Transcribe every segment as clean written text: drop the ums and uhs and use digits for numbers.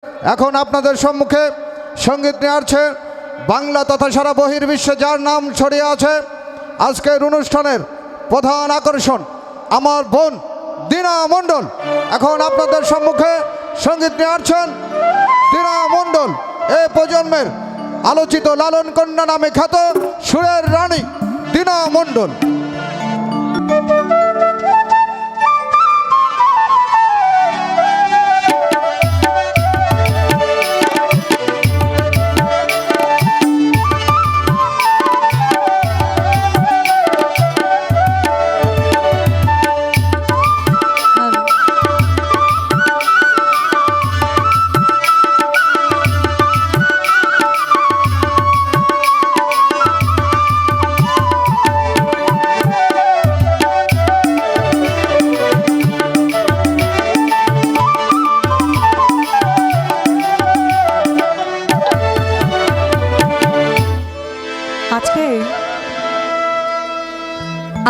এখন আপনাদের সম্মুখে সঙ্গীত নিয়ে আসছে বাংলা তথা সারা বহির্বিশ্বে যার নাম ছড়িয়ে আছে। আজকের অনুষ্ঠানের প্রধান আকর্ষণ আমার বোন দীনা মণ্ডল। এখন আপনাদের সম্মুখে সঙ্গীত নিয়ে আসছেন দীনা মণ্ডল, এই প্রজন্মের আলোচিত লালন কন্যা নামে খ্যাত সুরের রানী দীনা মণ্ডল।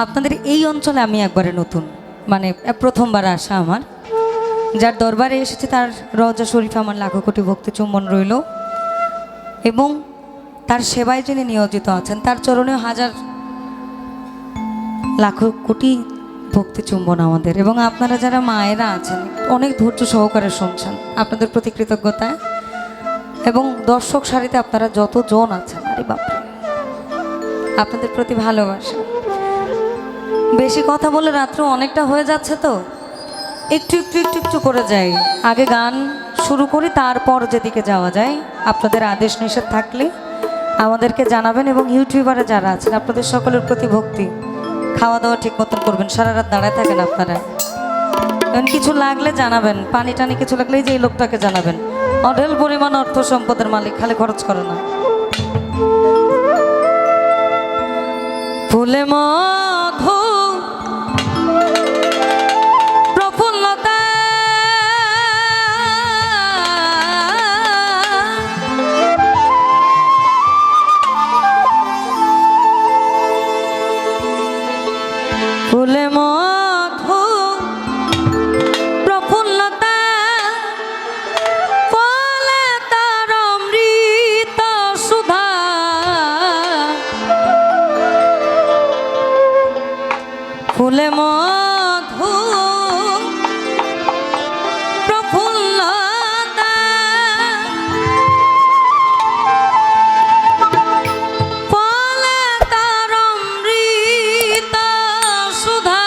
আপনাদের এই অঞ্চলে আমি একবারে নতুন, মানে প্রথমবার আসা আমার। যার দরবারে এসেছে তার রওজা শরীফ আমার লাখো কোটি ভক্তি চুম্বন রইল, এবং তার সেবায় যিনি নিয়োজিত আছেন তার চরণেও হাজার লাখো কোটি ভক্তি চুম্বন আমাদের। এবং আপনারা যারা মায়েরা আছেন অনেক ধৈর্য সহকারে শুনছেন, আপনাদের প্রতি কৃতজ্ঞতা। এবং দর্শক সারিতে আপনারা যতজন আছেন, আরে বাপরে, আপনাদের প্রতি ভালোবাসা। বেশি কথা বলে রাত্র অনেকটা হয়ে যাচ্ছে, তো একটু একটু একটু একটু করে যাই। আগে গান শুরু করি, তারপর যেদিকে যাওয়া যায়। আপনাদের আদেশ নিষেধ থাকলে আমাদেরকে জানাবেন। এবং ইউটিউবারে যারা আছেন আপনাদের সকলের প্রতি ভক্তি, খাওয়া দাওয়া ঠিক মতন করবেন, সারা রাত দাঁড়ায় থাকেন আপনারা। এবং কিছু লাগলে জানাবেন, পানি টানি কিছু লাগলে যে এই লোকটাকে জানাবেন। অঢেল পরিমাণ অর্থ সম্পদের মালিক, খালি খরচ করে না। ফুলে মধু প্রফুল্লতা ফুলে মধু প্রফুল্লতা ফলে তার অমৃত সুধা ফুলে মধু প্রফুল্লতা ফলে তার অমৃত সুধা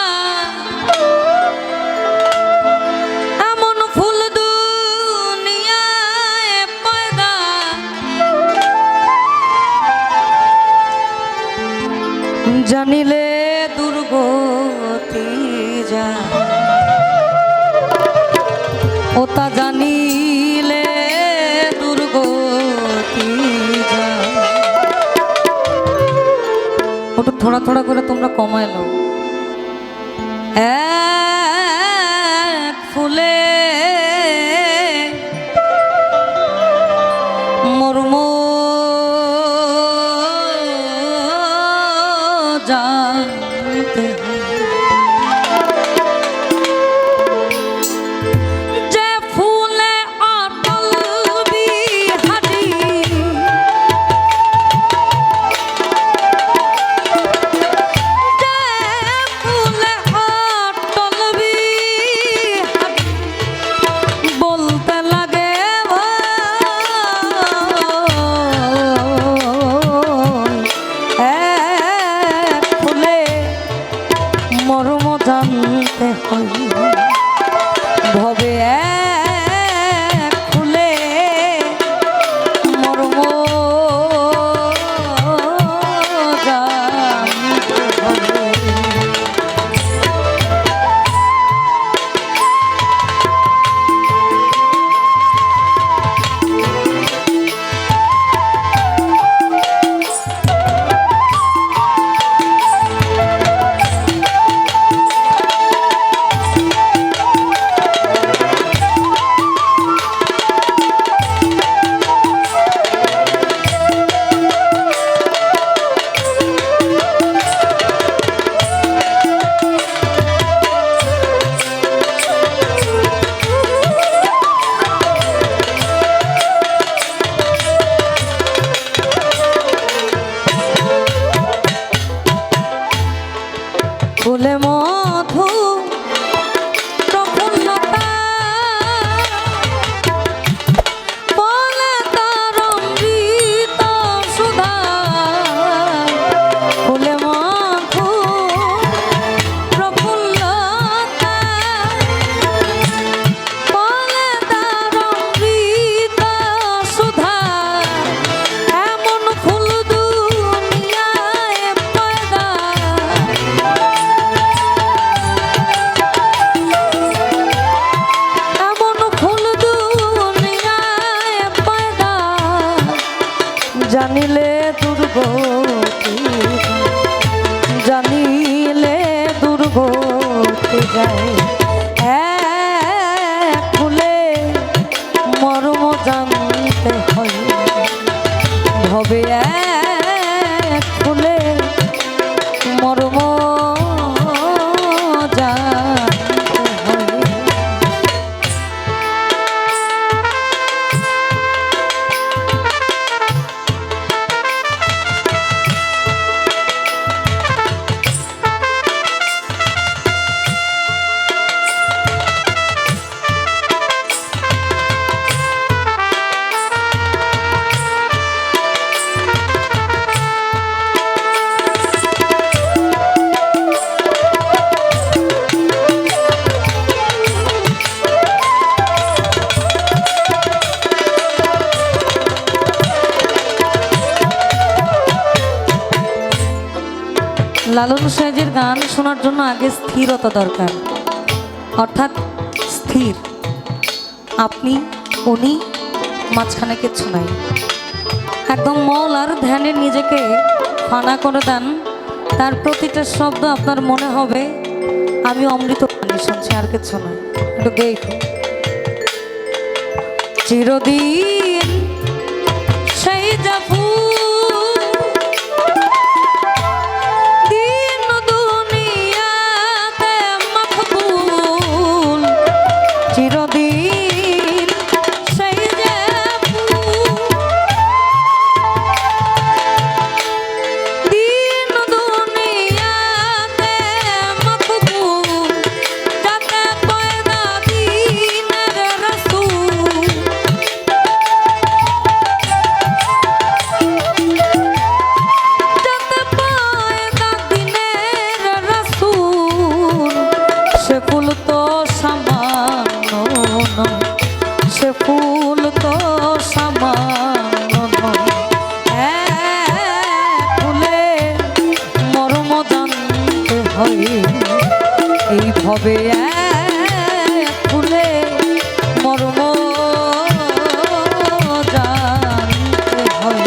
এমন ফুল দুনিয়ায় পয়দা জানিলে দুর্গতি যা ওটা জানিলে দুর্গতি যা। ওটা থোড়া থোড়া করে তোমরা কমায় লো। এক ফুলে মর্ম জানতে যে ফুলে অটল বিহারি যে ফুলে অটল বিহারি জানিলে দুর্গতি জানিলে দুর্গতি যায় এক ফুলে মর্ম জানতে হয় ভবে এক ফুলে মর্ম জানতে হয়। লালন সাহেজের গান শোনার জন্য আগে স্থিরতা দরকার, অর্থাৎ স্থির। আপনি উনি মাঝখানে কিচ্ছু নাই, একদম মৌল আর ধ্যানে নিজেকে ফানা করে দেন। তার প্রতিটা শব্দ আপনার মনে হবে আমি অমৃত পানি শুনছি, আর কিচ্ছু নয়। একটু দেখো চিরদিন সেই যাবো চিরদিন সেই যে দিন দুনিয়াতে মকবুল যাতে পয়দা দিনের রাসূল যাতে পয়দা দিনের রাসূল সে ফুল তো সামান্য সে ফুল তো সামান্য ফুলে মর্ম জানতে হয় এই ভবে ফুলে মর্ম জানতে হয়।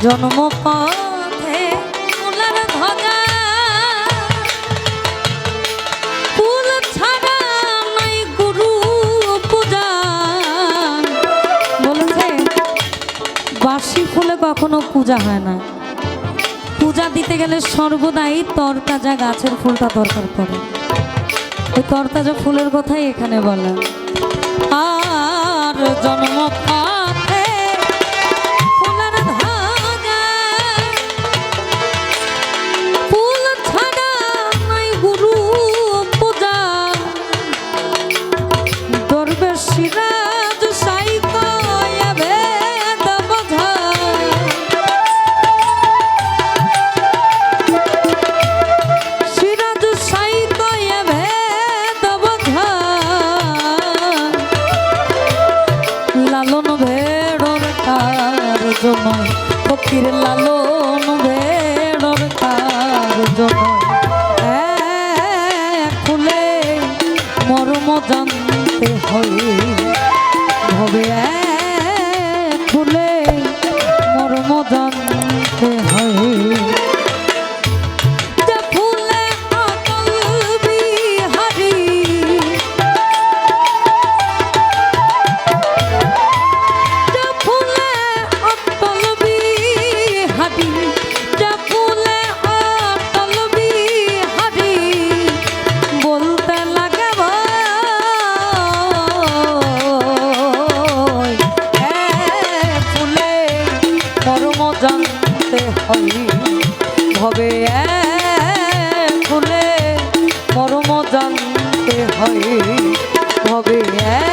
জন্ম পথে ফুলের ধ্বজা ফুল ছাড়া নাই গুরু পূজা বলেছে বাসি ফুলে কখনো পূজা হয় না। পূজা দিতে গেলে সর্বদাই তরতাজা গাছের ফুলটা দরকার পড়ে। ওই তরতাজা ফুলের কথাই এখানে বলা। আর জন্ম পথে ফুলের ধ্বজা ফুল ছাড়া নাই গুরু পূজা দরবেশ সিরাজ সাই কয়া ভেদ বোঝা সিরাজ সাই কয়া ভেদ বোঝা লালন ভেড়র কার্য নয় ফকির লালন ভেড়র কার্য নয় ফুলে মর্ম জানতে হয় ভবে ফুলে মর্ম জানতে হয়। জানতে হয় ভবে এক ফুলে মর্ম জানতে হয় ভবে এক